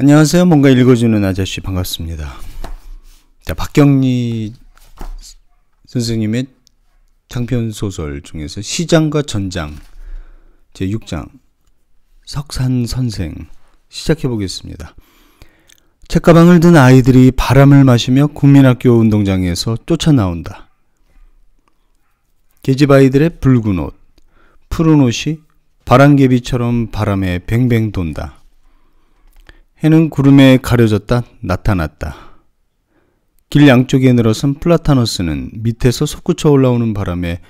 안녕하세요. 뭔가 읽어주는 아저씨 반갑습니다. 자, 박경리 선생님의 장편 소설 중에서 시장과 전장 제6장 석산선생 시작해 보겠습니다. 책가방을 든 아이들이 바람을 마시며 국민학교 운동장에서 쫓아나온다. 계집 아이들의 붉은 옷, 푸른 옷이 바람개비처럼 바람에 뱅뱅 돈다. 해는 구름에 가려졌다 나타났다. 길 양쪽에 늘어선 플라타너스는 밑에서 솟구쳐 올라오는 바람에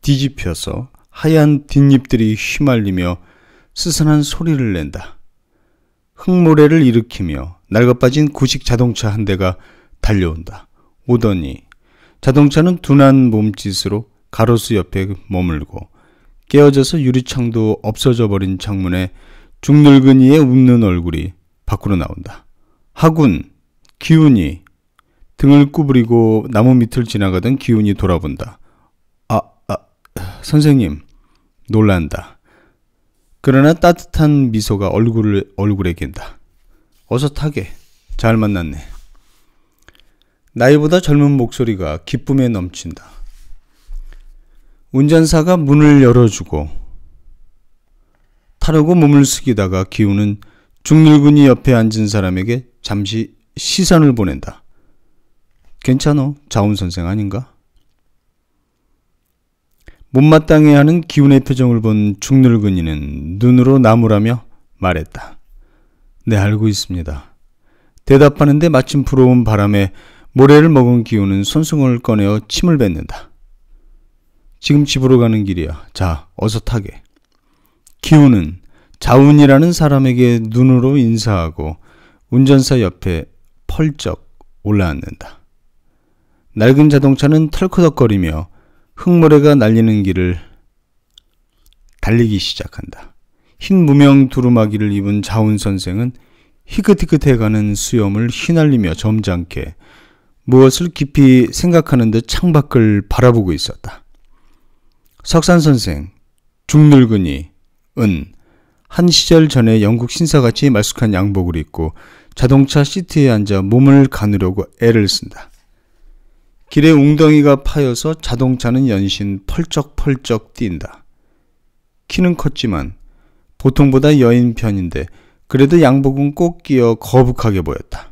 뒤집혀서 하얀 뒷잎들이 휘말리며 스산한 소리를 낸다. 흙모래를 일으키며 낡아빠진 구식 자동차 한 대가 달려온다. 오더니 자동차는 둔한 몸짓으로 가로수 옆에 머물고 깨어져서 유리창도 없어져 버린 창문에 중늙은이의 웃는 얼굴이 밖으로 나온다. 하군, 기훈이 등을 구부리고 나무 밑을 지나가던 기훈이 돌아본다. 선생님, 놀란다. 그러나 따뜻한 미소가 얼굴에 갠다. 어서 타게. 잘 만났네. 나이보다 젊은 목소리가 기쁨에 넘친다. 운전사가 문을 열어주고 타려고 몸을 숙이다가 기훈은 중늙은이 옆에 앉은 사람에게 잠시 시선을 보낸다. 괜찮어? 자운선생 아닌가? 못마땅해하는 기훈의 표정을 본 중늙은이는 눈으로 나무라며 말했다. 네, 알고 있습니다. 대답하는데 마침 불어온 바람에 모래를 먹은 기훈은 손수건을 꺼내어 침을 뱉는다. 지금 집으로 가는 길이야. 자, 어서 타게. 기훈은 자운이라는 사람에게 눈으로 인사하고 운전사 옆에 펄쩍 올라앉는다. 낡은 자동차는 털커덕거리며 흙모래가 날리는 길을 달리기 시작한다. 흰 무명 두루마기를 입은 자운 선생은 희끗희끗해가는 수염을 휘날리며 점잖게 무엇을 깊이 생각하는 듯 창밖을 바라보고 있었다. 석산 선생, 중늙은이, 한 시절 전에 영국 신사같이 말쑥한 양복을 입고 자동차 시트에 앉아 몸을 가누려고 애를 쓴다. 길에 웅덩이가 파여서 자동차는 연신 펄쩍펄쩍 뛴다. 키는 컸지만 보통보다 여인 편인데 그래도 양복은 꼭 끼어 거북하게 보였다.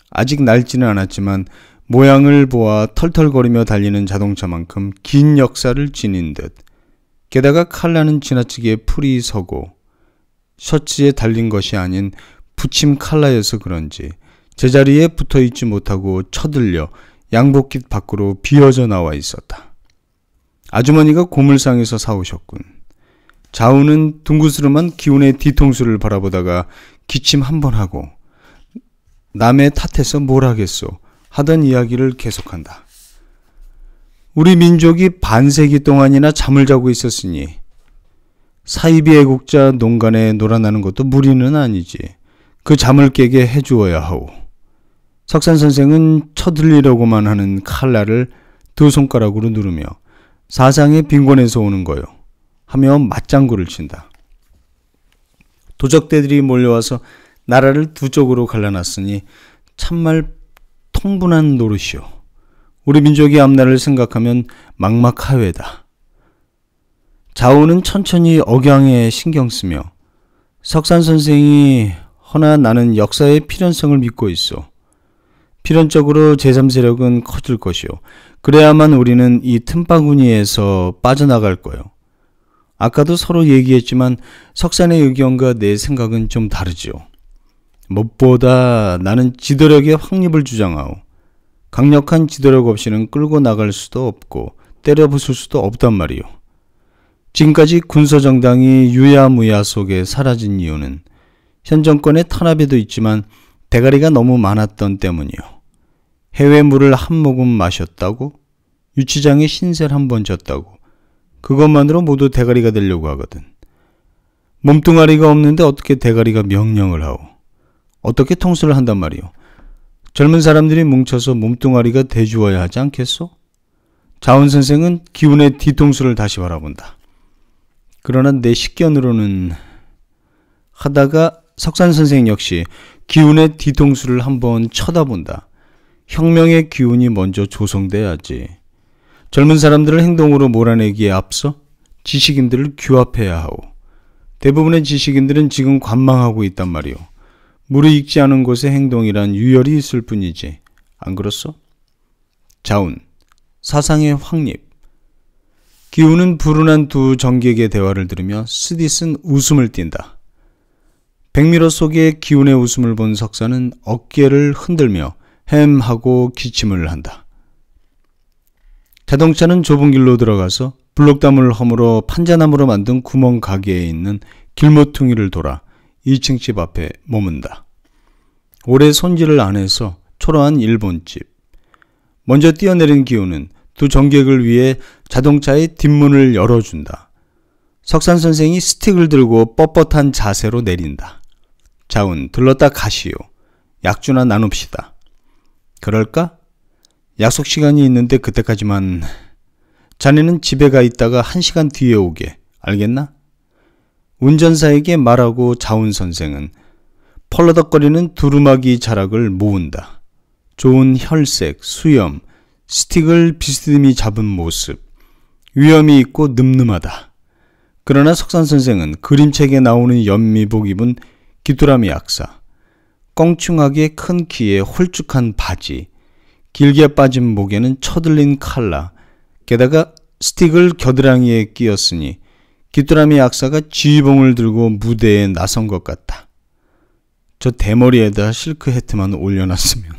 아직 낡지는 않았지만 모양을 보아 털털거리며 달리는 자동차만큼 긴 역사를 지닌 듯 게다가 칼라는 지나치게 풀이 서고 셔츠에 달린 것이 아닌 붙임 칼라여서 그런지 제자리에 붙어있지 못하고 쳐들려 양복깃 밖으로 비어져 나와 있었다. 아주머니가 고물상에서 사오셨군. 자우는 둥그스름한 기훈의 뒤통수를 바라보다가 기침 한 번 하고 남의 탓해서 뭘 하겠소 하던 이야기를 계속한다. 우리 민족이 반세기 동안이나 잠을 자고 있었으니 사이비 애국자 농간에 놀아나는 것도 무리는 아니지. 그 잠을 깨게 해주어야 하오. 석산 선생은 쳐들리려고만 하는 칼날을 두 손가락으로 누르며 사상의 빈곤에서 오는 거요 하며 맞장구를 친다. 도적대들이 몰려와서 나라를 두 쪽으로 갈라놨으니 참말 통분한 노릇이오. 우리 민족의 앞날을 생각하면 막막하외다. 자우는 천천히 억양에 신경 쓰며 석산 선생이 허나 나는 역사의 필연성을 믿고 있어. 필연적으로 제3세력은 커질 것이오. 그래야만 우리는 이 틈바구니에서 빠져나갈 거요. 아까도 서로 얘기했지만 석산의 의견과 내 생각은 좀 다르지요. 무엇보다 나는 지도력의 확립을 주장하오. 강력한 지도력 없이는 끌고 나갈 수도 없고 때려 부술 수도 없단 말이오. 지금까지 군소정당이 유야무야 속에 사라진 이유는 현 정권의 탄압에도 있지만 대가리가 너무 많았던 때문이오. 해외 물을 한 모금 마셨다고, 유치장에 신세를 한 번 졌다고, 그것만으로 모두 대가리가 되려고 하거든. 몸뚱아리가 없는데 어떻게 대가리가 명령을 하오. 어떻게 통수를 한단 말이오. 젊은 사람들이 뭉쳐서 몸뚱아리가 돼주어야 하지 않겠소? 자운 선생은 기훈의 뒤통수를 다시 바라본다. 그러나 내 식견으로는 하다가 석산 선생 역시 기운의 뒤통수를 한번 쳐다본다. 혁명의 기운이 먼저 조성돼야지. 젊은 사람들을 행동으로 몰아내기에 앞서 지식인들을 규합해야 하오. 대부분의 지식인들은 지금 관망하고 있단 말이오. 무르익지 않은 곳에 행동이란 유혈이 있을 뿐이지. 안 그렇소? 자운, 사상의 확립. 기운은 불운한 두 정객의 대화를 들으며 스디슨 웃음을 띈다. 백미러 속의 기운의 웃음을 본 석사는 어깨를 흔들며 햄하고 기침을 한다. 자동차는 좁은 길로 들어가서 블록담을 허물어 판자나무로 만든 구멍 가게에 있는 길모퉁이를 돌아 2층 집 앞에 머문다. 오래 손질을 안 해서 초라한 일본집. 먼저 뛰어내린 기운은 두 정객을 위해 자동차의 뒷문을 열어준다. 석산 선생이 스틱을 들고 뻣뻣한 자세로 내린다. 자운, 들렀다 가시오. 약주나 나눕시다. 그럴까? 약속 시간이 있는데 그때까지만. 자네는 집에 가 있다가 1시간 뒤에 오게. 알겠나? 운전사에게 말하고 자운 선생은 펄러덕거리는 두루마기 자락을 모은다. 좋은 혈색, 수염, 스틱을 비스듬히 잡은 모습. 위엄이 있고 늠름하다. 그러나 석산 선생은 그림책에 나오는 연미복 입은 귀뚜라미 약사. 껑충하게 큰 키에 홀쭉한 바지. 길게 빠진 목에는 쳐들린 칼라. 게다가 스틱을 겨드랑이에 끼었으니 귀뚜라미 약사가 지휘봉을 들고 무대에 나선 것 같다. 저 대머리에다 실크 해트만 올려놨으면.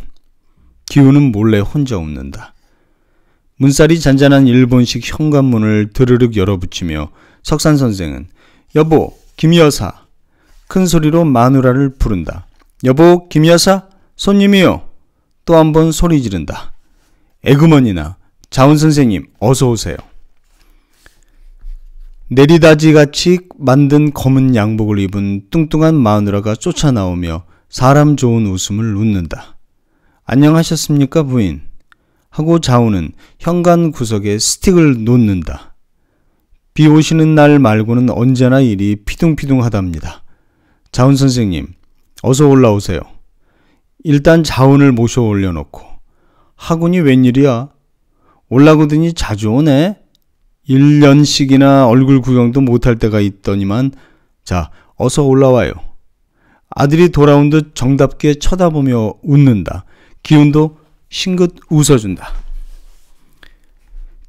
기운은 몰래 혼자 웃는다. 문살이 잔잔한 일본식 현관문을 드르륵 열어붙이며 석산 선생은 여보, 김여사. 큰 소리로 마누라를 부른다. 여보, 김여사, 손님이요. 또 한 번 소리 지른다. 에그머니나 자운 선생님 어서 오세요. 내리다지같이 만든 검은 양복을 입은 뚱뚱한 마누라가 쫓아나오며 사람 좋은 웃음을 웃는다. 안녕하셨습니까 부인? 하고 자운은 현관 구석에 스틱을 놓는다. 비 오시는 날 말고는 언제나 일이 피둥피둥하답니다. 자운 선생님 어서 올라오세요. 일단 자운을 모셔 올려놓고 하군이 웬일이야? 올라오더니 자주 오네? 1년씩이나 얼굴 구경도 못할 때가 있더니만. 자, 어서 올라와요. 아들이 돌아온 듯 정답게 쳐다보며 웃는다. 기운도 싱긋 웃어준다.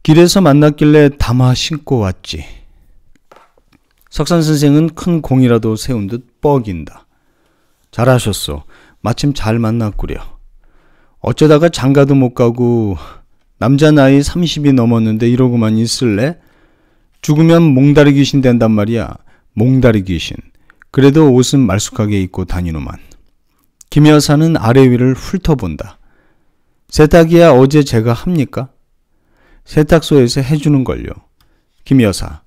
길에서 만났길래 담아 신고 왔지. 석산 선생은 큰 공이라도 세운 듯 뻐긴다. 잘하셨소. 마침 잘 만났구려. 어쩌다가 장가도 못 가고 남자 나이 30이 넘었는데 이러고만 있을래? 죽으면 몽다리 귀신 된단 말이야. 몽다리 귀신. 그래도 옷은 말쑥하게 입고 다니노만. 김 여사는 아래 위를 훑어본다. 세탁이야 어제 제가 합니까? 세탁소에서 해주는걸요. 김 여사.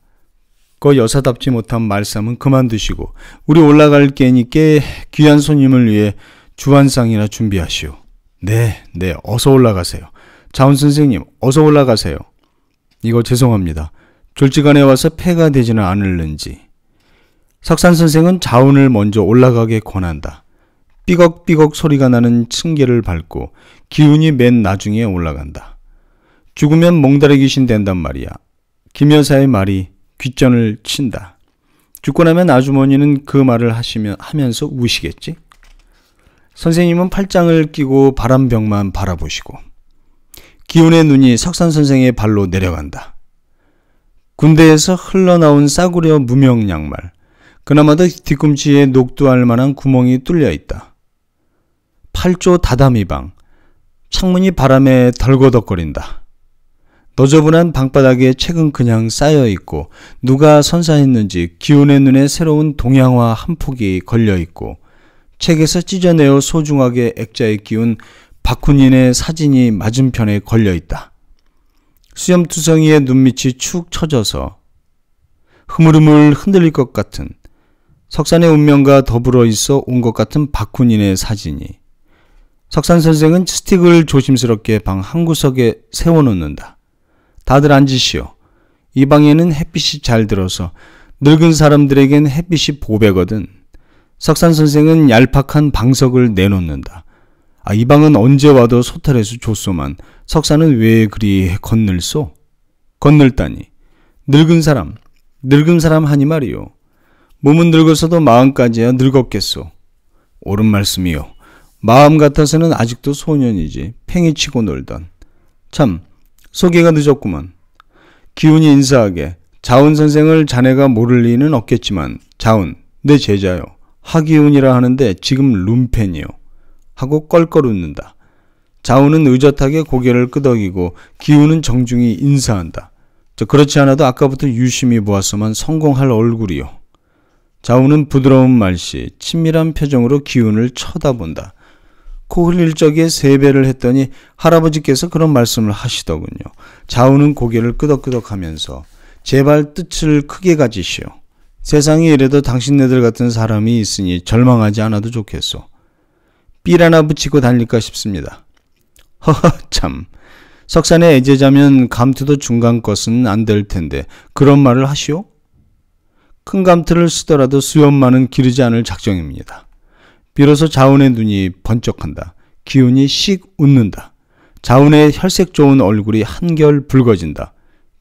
그 여사답지 못한 말씀은 그만두시고 우리 올라갈 게니께 귀한 손님을 위해 주안상이나 준비하시오. 네, 어서 올라가세요. 자운 선생님 어서 올라가세요. 이거 죄송합니다. 졸지간에 와서 폐가 되지는 않을는지. 석산 선생은 자운을 먼저 올라가게 권한다. 삐걱삐걱 소리가 나는 층계를 밟고 기운이 맨 나중에 올라간다. 죽으면 몽다리 귀신 된단 말이야. 김 여사의 말이 귓전을 친다. 죽고 나면 아주머니는 그 말을 하면서 우시겠지? 선생님은 팔짱을 끼고 바람벽만 바라보시고 기운의 눈이 석산 선생의 발로 내려간다. 군대에서 흘러나온 싸구려 무명 양말. 그나마도 뒤꿈치에 녹두할 만한 구멍이 뚫려 있다. 팔조 다다미방. 창문이 바람에 덜거덕거린다. 너저분한 방바닥에 책은 그냥 쌓여있고 누가 선사했는지 기운의 눈에 새로운 동양화 한 폭이 걸려있고 책에서 찢어내어 소중하게 액자에 끼운 박훈인의 사진이 맞은편에 걸려있다. 수염투성이의 눈밑이 축 처져서 흐물흐물 흔들릴 것 같은 석산의 운명과 더불어 있어 온 것 같은 박훈인의 사진이. 석산 선생은 스틱을 조심스럽게 방 한구석에 세워놓는다. 다들 앉으시오. 이 방에는 햇빛이 잘 들어서 늙은 사람들에겐 햇빛이 보배거든. 석산 선생은 얄팍한 방석을 내놓는다. 이 방은 언제 와도 소탈해서 좋소만 석산은 왜 그리 건늘소? 건늘다니. 늙은 사람 하니 말이요. 몸은 늙어서도 마음까지야 늙었겠소. 옳은 말씀이요. 마음 같아서는 아직도 소년이지 팽이치고 놀던. 참 소개가 늦었구먼. 기훈이 인사하게 자운 선생을 자네가 모를 리는 없겠지만 자운 내 제자요. 하기훈이라 하는데 지금 룸펜이요. 하고 껄껄 웃는다. 자운은 의젓하게 고개를 끄덕이고 기훈은 정중히 인사한다. 그렇지 않아도 아까부터 유심히 보았어만 성공할 얼굴이요. 자운은 부드러운 말씨, 친밀한 표정으로 기훈을 쳐다본다. 코 흘릴 적에 세배를 했더니 할아버지께서 그런 말씀을 하시더군요. 자운은 고개를 끄덕끄덕하면서 제발 뜻을 크게 가지시오. 세상에 이래도 당신네들 같은 사람이 있으니 절망하지 않아도 좋겠소. 삘 하나 붙이고 다닐까 싶습니다. 허허 참. 석산의 애제자면 감투도 중간 것은 안 될 텐데 그런 말을 하시오? 큰 감투를 쓰더라도 수염만은 기르지 않을 작정입니다. 비로소 자운의 눈이 번쩍한다. 기훈이 씩 웃는다. 자운의 혈색 좋은 얼굴이 한결 붉어진다.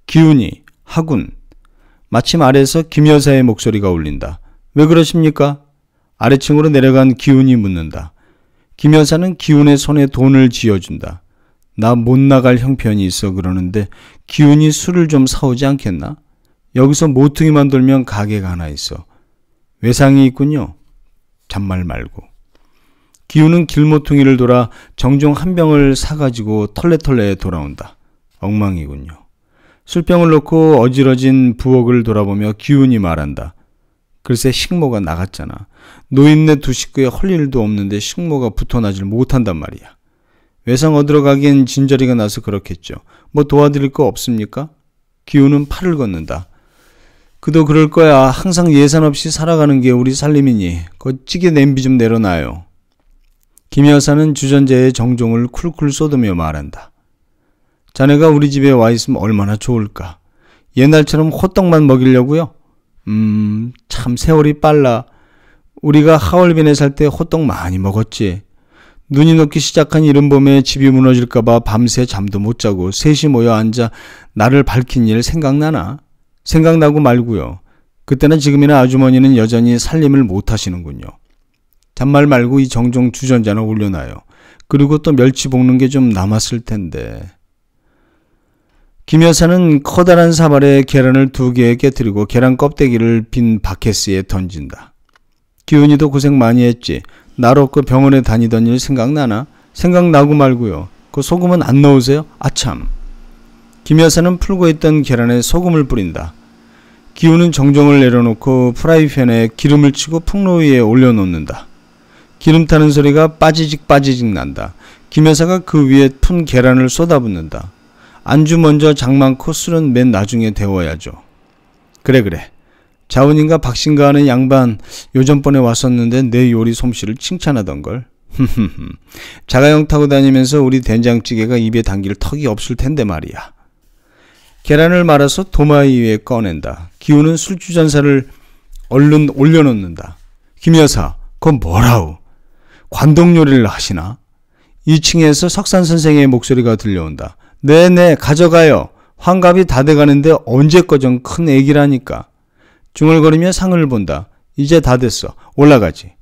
기훈이, 하군. 마침 아래에서 김 여사의 목소리가 울린다. 왜 그러십니까? 아래층으로 내려간 기훈이 묻는다. 김 여사는 기훈의 손에 돈을 쥐어준다. 나 못 나갈 형편이 있어 그러는데 기훈이 술을 좀 사오지 않겠나? 여기서 모퉁이만 돌면 가게가 하나 있어. 외상이 있군요. 잔말 말고. 기훈은 길모퉁이를 돌아 정종 한 병을 사가지고 털레털레 돌아온다. 엉망이군요. 술병을 놓고 어지러진 부엌을 돌아보며 기훈이 말한다. 글쎄 식모가 나갔잖아. 노인네 두 식구에 할 일도 없는데 식모가 붙어나질 못한단 말이야. 외상 얻으러 가기엔 진저리가 나서 그렇겠죠. 뭐 도와드릴 거 없습니까? 기훈은 팔을 걷는다. 그도 그럴 거야. 항상 예산 없이 살아가는 게 우리 살림이니 그 찌개 냄비 좀 내려놔요. 김 여사는 주전자에 정종을 쿨쿨 쏟으며 말한다. 자네가 우리 집에 와 있으면 얼마나 좋을까. 옛날처럼 호떡만 먹이려고요? 참 세월이 빨라. 우리가 하얼빈에 살 때 호떡 많이 먹었지. 눈이 녹기 시작한 이른 봄에 집이 무너질까봐 밤새 잠도 못 자고 셋이 모여 앉아 나를 밝힌 일 생각나나? 생각나고 말고요. 그때나 지금이나 아주머니는 여전히 살림을 못 하시는군요. 잔말 말고 이 정종 주전자나 올려놔요. 그리고 또 멸치 볶는 게 좀 남았을 텐데. 김 여사는 커다란 사발에 계란을 2개 깨뜨리고 계란 껍데기를 빈 바켓스에 던진다. 기훈이도 고생 많이 했지. 날 없고 병원에 다니던 일 생각나나? 생각나고 말고요. 그 소금은 안 넣으세요? 아참. 김 여사는 풀고 있던 계란에 소금을 뿌린다. 기훈은 정종을 내려놓고 프라이팬에 기름을 치고 풍로 위에 올려놓는다. 기름 타는 소리가 빠지직 난다. 김 여사가 그 위에 푼 계란을 쏟아붓는다. 안주 먼저 장 많고 술은 맨 나중에 데워야죠. 그래. 자운인가 박신가 하는 양반 요전번에 왔었는데 내 요리 솜씨를 칭찬하던걸. 자가용 타고 다니면서 우리 된장찌개가 입에 담길 턱이 없을 텐데 말이야. 계란을 말아서 도마위 위에 꺼낸다. 기훈은 술주전사를 얼른 올려놓는다. 김 여사, 그건 뭐라우? 관동 요리를 하시나? 2층에서 석산 선생의 목소리가 들려온다. 네네 가져가요. 환갑이 다 돼가는데 언제 거정 큰 애기라니까. 중얼거리며 상을 본다. 이제 다 됐어. 올라가지.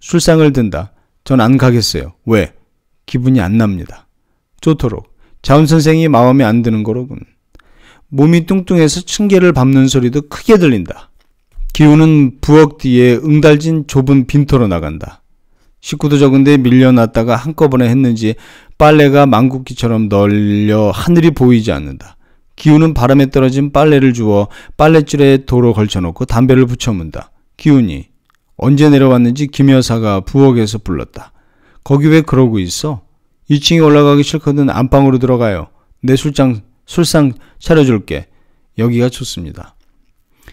술상을 든다. 전 안 가겠어요. 왜? 기분이 안 납니다. 좋도록. 자운 선생이 마음에 안 드는 거로군. 몸이 뚱뚱해서 층계를 밟는 소리도 크게 들린다. 기훈은 부엌 뒤에 응달진 좁은 빈터로 나간다. 식구도 적은데 밀려났다가 한꺼번에 했는지 빨래가 망국기처럼 널려 하늘이 보이지 않는다. 기훈은 바람에 떨어진 빨래를 주워 빨랫줄에 도로 걸쳐놓고 담배를 붙여문다. 기훈이 언제 내려왔는지 김 여사가 부엌에서 불렀다. 거기 왜 그러고 있어? 2층에 올라가기 싫거든 안방으로 들어가요. 내 술상 차려줄게. 여기가 좋습니다.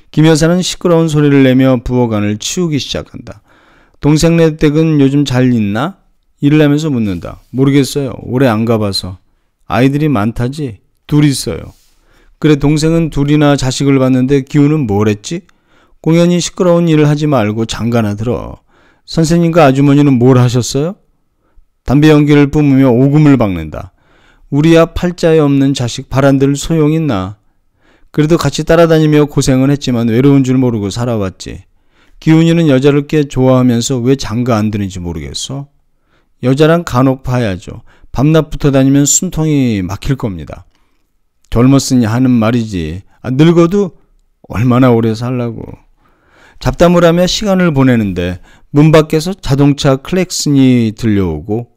김 여사는 시끄러운 소리를 내며 부엌 안을 치우기 시작한다. 동생네 댁은 요즘 잘 있나? 일을 하면서 묻는다. 모르겠어요. 오래 안 가봐서. 아이들이 많다지? 2 있어요. 그래 동생은 2이나 자식을 봤는데 기훈은 뭘 했지? 공연히 시끄러운 일을 하지 말고 장가나 들어. 선생님과 아주머니는 뭘 하셨어요? 담배 연기를 뿜으며 오금을 박는다. 우리야 팔자에 없는 자식 바란들 소용있나. 그래도 같이 따라다니며 고생은 했지만 외로운 줄 모르고 살아왔지. 기훈이는 여자를 꽤 좋아하면서 왜 장가 안 드는지 모르겠어. 여자랑 간혹 봐야죠. 밤낮 붙어 다니면 숨통이 막힐 겁니다. 젊었으니 하는 말이지. 늙어도 얼마나 오래 살라고. 잡담을 하며 시간을 보내는데 문 밖에서 자동차 클렉슨이 들려오고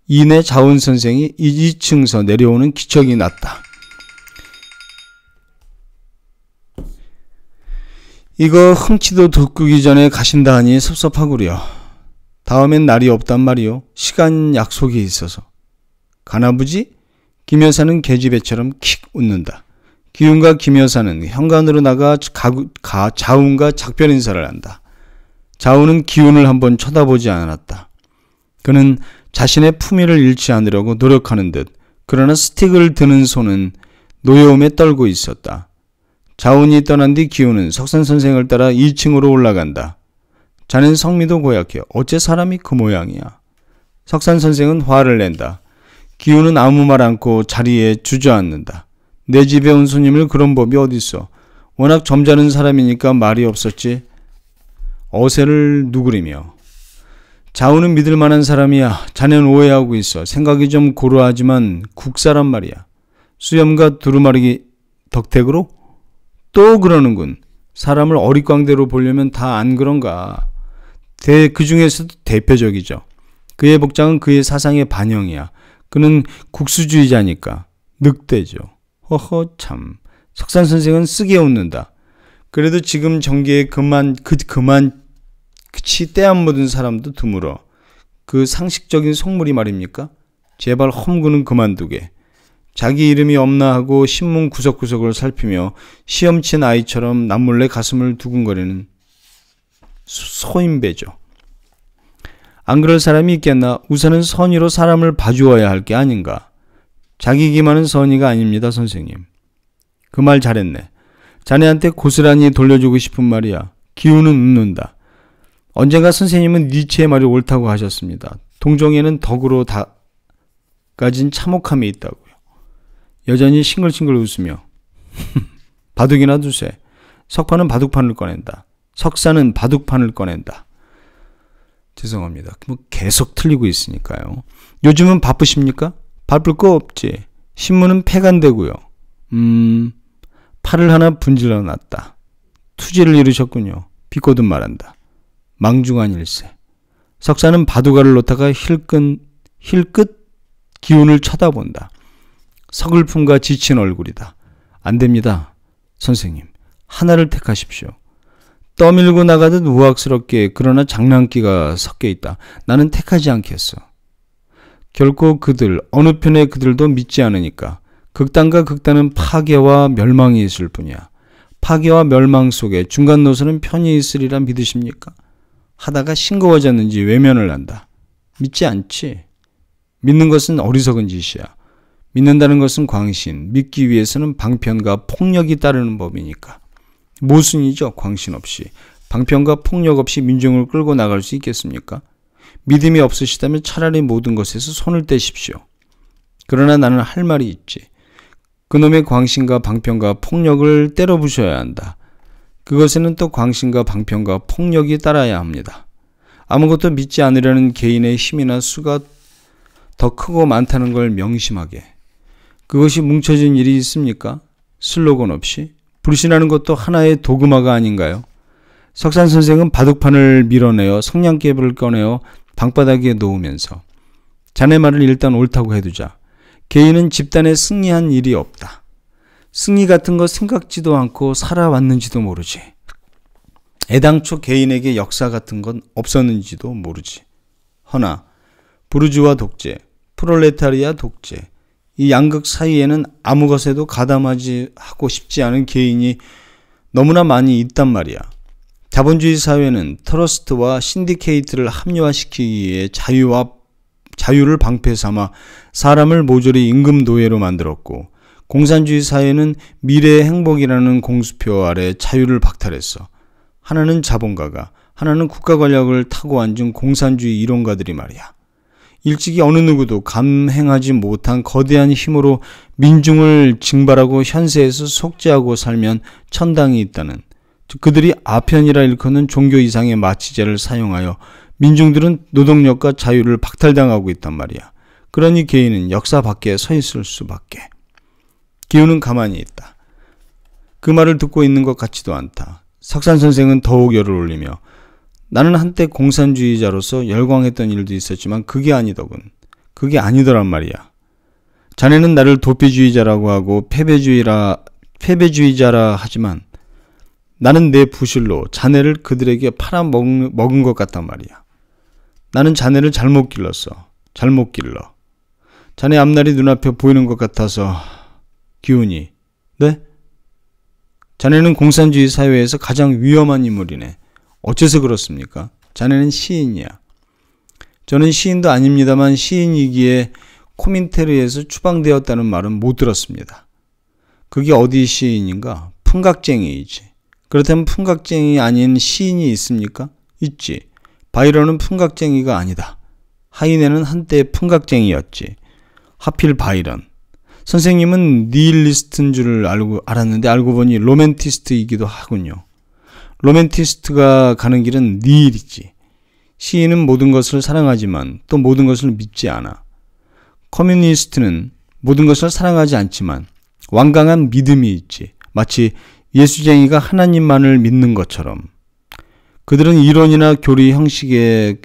이내 자훈 선생이 2층서 내려오는 기척이 났다. 이거 흥치도 돋구기 전에 가신다 하니 섭섭하구려. 다음엔 날이 없단 말이요. 시간 약속이 있어서. 가나보지? 김 여사는 계집애처럼 킥 웃는다. 기훈과 김 여사는 현관으로 나가 자훈과 작별 인사를 한다. 자훈은 기훈을 한번 쳐다보지 않았다. 그는 자신의 품위를 잃지 않으려고 노력하는 듯 그러나 스틱을 드는 손은 노여움에 떨고 있었다. 자훈이 떠난 뒤 기훈은 석산 선생을 따라 2층으로 올라간다. 자넨 성미도 고약해. 어째 사람이 그 모양이야. 석산 선생은 화를 낸다. 기훈은 아무 말 않고 자리에 주저앉는다. 내 집에 온 손님을 그런 법이 어딨어. 워낙 점잖은 사람이니까 말이 없었지. 어세를 누그리며. 자훈은 믿을 만한 사람이야. 자넨 오해하고 있어. 생각이 좀 고루하지만 국사란 말이야. 수염과 두루마리 덕택으로? 또 그러는군. 사람을 어릿광대로 보려면 다 안 그런가. 그 중에서도 대표적이죠. 그의 복장은 그의 사상의 반영이야. 그는 국수주의자니까. 늑대죠. 허허 참. 석산 선생은 쓰게 웃는다. 그래도 지금 전기에 그치 때 안 묻은 사람도 드물어. 그 상식적인 속물이 말입니까? 제발 험구는 그만두게. 자기 이름이 없나 하고 신문 구석구석을 살피며 시험친 아이처럼 남몰래 가슴을 두근거리는 소인배죠. 안 그럴 사람이 있겠나? 우선은 선의로 사람을 봐주어야 할 게 아닌가. 자기 기만은 선의가 아닙니다, 선생님. 그 말 잘했네. 자네한테 고스란히 돌려주고 싶은 말이야. 기훈은 웃는다. 언젠가 선생님은 니체의 말이 옳다고 하셨습니다. 동정에는 덕으로 가진 참혹함이 있다고요. 여전히 싱글싱글 웃으며 바둑이나 두세. 석판은 바둑판을 꺼낸다. 석사는 바둑판을 꺼낸다. 죄송합니다. 뭐 계속 틀리고 있으니까요. 요즘은 바쁘십니까? 바쁠 거 없지. 신문은 폐간되고요. 팔을 하나 분질러 놨다. 투지를 이루셨군요. 비꼬듯 말한다. 망중한 일세. 석사는 바둑알을 놓다가 힐끗 기운을 쳐다본다. 서글픔과 지친 얼굴이다. 안 됩니다. 선생님. 하나를 택하십시오. 떠밀고 나가듯 우악스럽게 그러나 장난기가 섞여 있다. 나는 택하지 않겠어. 결코 그들, 어느 편의 그들도 믿지 않으니까. 극단과 극단은 파괴와 멸망이 있을 뿐이야. 파괴와 멸망 속에 중간 노선은 편히 있으리라 믿으십니까? 하다가 싱거워졌는지 외면을 한다. 믿지 않지. 믿는 것은 어리석은 짓이야. 믿는다는 것은 광신, 믿기 위해서는 방편과 폭력이 따르는 법이니까. 모순이죠. 광신 없이. 방편과 폭력 없이 민중을 끌고 나갈 수 있겠습니까? 믿음이 없으시다면 차라리 모든 것에서 손을 떼십시오. 그러나 나는 할 말이 있지. 그놈의 광신과 방편과 폭력을 때려부셔야 한다. 그것에는 또 광신과 방편과 폭력이 따라야 합니다. 아무것도 믿지 않으려는 개인의 힘이나 수가 더 크고 많다는 걸 명심하게. 그것이 뭉쳐진 일이 있습니까? 슬로건 없이? 불신하는 것도 하나의 도그마가 아닌가요? 석산 선생은 바둑판을 밀어내어 성냥개불을 꺼내어 방바닥에 놓으면서 자네 말을 일단 옳다고 해두자. 개인은 집단에 승리한 일이 없다. 승리 같은 거 생각지도 않고 살아왔는지도 모르지. 애당초 개인에게 역사 같은 건 없었는지도 모르지. 허나 부르주아 독재, 프롤레타리아 독재, 이 양극 사이에는 아무 것에도 가담하지 하고 싶지 않은 개인이 너무나 많이 있단 말이야. 자본주의 사회는 트러스트와 신디케이트를 합리화시키기 위해 자유를 방패 삼아 사람을 모조리 임금 노예로 만들었고, 공산주의 사회는 미래의 행복이라는 공수표 아래 자유를 박탈했어. 하나는 자본가가, 하나는 국가 권력을 타고 앉은 공산주의 이론가들이 말이야. 일찍이 어느 누구도 감행하지 못한 거대한 힘으로 민중을 징발하고 현세에서 속죄하고 살면 천당이 있다는, 그들이 아편이라 일컫는 종교 이상의 마취제를 사용하여 민중들은 노동력과 자유를 박탈당하고 있단 말이야. 그러니 개인은 역사 밖에 서 있을 수밖에. 기훈은 가만히 있다. 그 말을 듣고 있는 것 같지도 않다. 석산 선생은 더욱 열을 올리며, 나는 한때 공산주의자로서 열광했던 일도 있었지만 그게 아니더군. 그게 아니더란 말이야. 자네는 나를 도피주의자라고 하고 패배주의자라 하지만 나는 내 부실로 자네를 그들에게 팔아먹은 것 같단 말이야. 나는 자네를 잘못 길렀어. 잘못 길러. 자네 앞날이 눈앞에 보이는 것 같아서. 기훈이. 네? 자네는 공산주의 사회에서 가장 위험한 인물이네. 어째서 그렇습니까? 자네는 시인이야. 저는 시인도 아닙니다만 시인이기에 코민테르에서 추방되었다는 말은 못 들었습니다. 그게 어디 시인인가? 풍각쟁이이지. 그렇다면 풍각쟁이 아닌 시인이 있습니까? 있지. 바이런은 풍각쟁이가 아니다. 하이네는 한때 풍각쟁이였지. 하필 바이런. 선생님은 니힐리스트인 줄 알았는데 알고 보니 로맨티스트이기도 하군요. 로맨티스트가 가는 길은 니힐이지. 시인은 모든 것을 사랑하지만 또 모든 것을 믿지 않아. 커뮤니스트는 모든 것을 사랑하지 않지만 완강한 믿음이 있지. 마치 예수쟁이가 하나님만을 믿는 것처럼. 그들은 이론이나 교리 형식에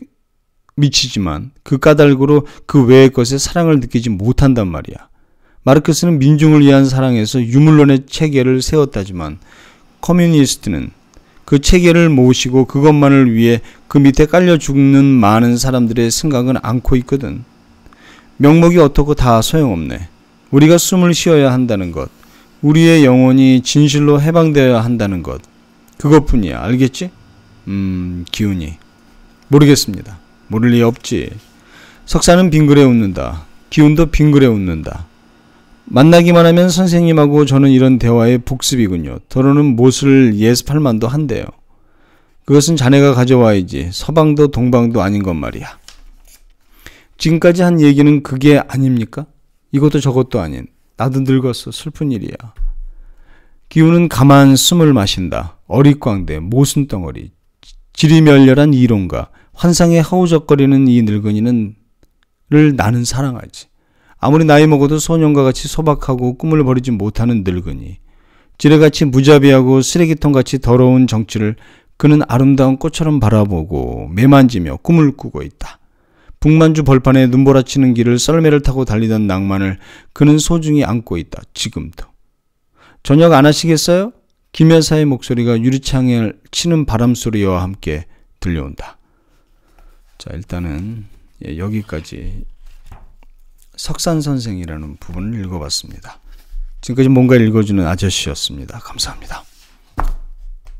미치지만 그 까닭으로 그 외의 것에 사랑을 느끼지 못한단 말이야. 마르크스는 민중을 위한 사랑에서 유물론의 체계를 세웠다지만 커뮤니스트는 그 체계를 모시고 그것만을 위해 그 밑에 깔려 죽는 많은 사람들의 생각은 않고 있거든. 명목이 어떻고 다 소용없네. 우리가 숨을 쉬어야 한다는 것, 우리의 영혼이 진실로 해방되어야 한다는 것, 그것뿐이야. 알겠지? 기훈이. 모르겠습니다. 모를 리 없지. 석사는 빙그레 웃는다. 기훈도 빙그레 웃는다. 만나기만 하면 선생님하고 저는 이런 대화의 복습이군요. 더러는 못을 예습할 만도 한데요. 그것은 자네가 가져와야지. 서방도 동방도 아닌 것 말이야. 지금까지 한 얘기는 그게 아닙니까? 이것도 저것도 아닌. 나도 늙었어. 슬픈 일이야. 기훈은 가만 숨을 마신다. 어릿광대, 모순덩어리, 지리멸렬한 이론가, 환상에 허우적거리는 이 늙은이를 나는 사랑하지. 아무리 나이 먹어도 소년과 같이 소박하고 꿈을 버리지 못하는 늙은이. 지뢰같이 무자비하고 쓰레기통같이 더러운 정치를 그는 아름다운 꽃처럼 바라보고 매만지며 꿈을 꾸고 있다. 북만주 벌판에 눈보라치는 길을 썰매를 타고 달리던 낭만을 그는 소중히 안고 있다. 지금도. 저녁 안 하시겠어요? 김 여사의 목소리가 유리창을 치는 바람소리와 함께 들려온다. 자, 일단은 여기까지 석산 선생이라는 부분을 읽어봤습니다. 지금까지 뭔가 읽어주는 아저씨였습니다. 감사합니다.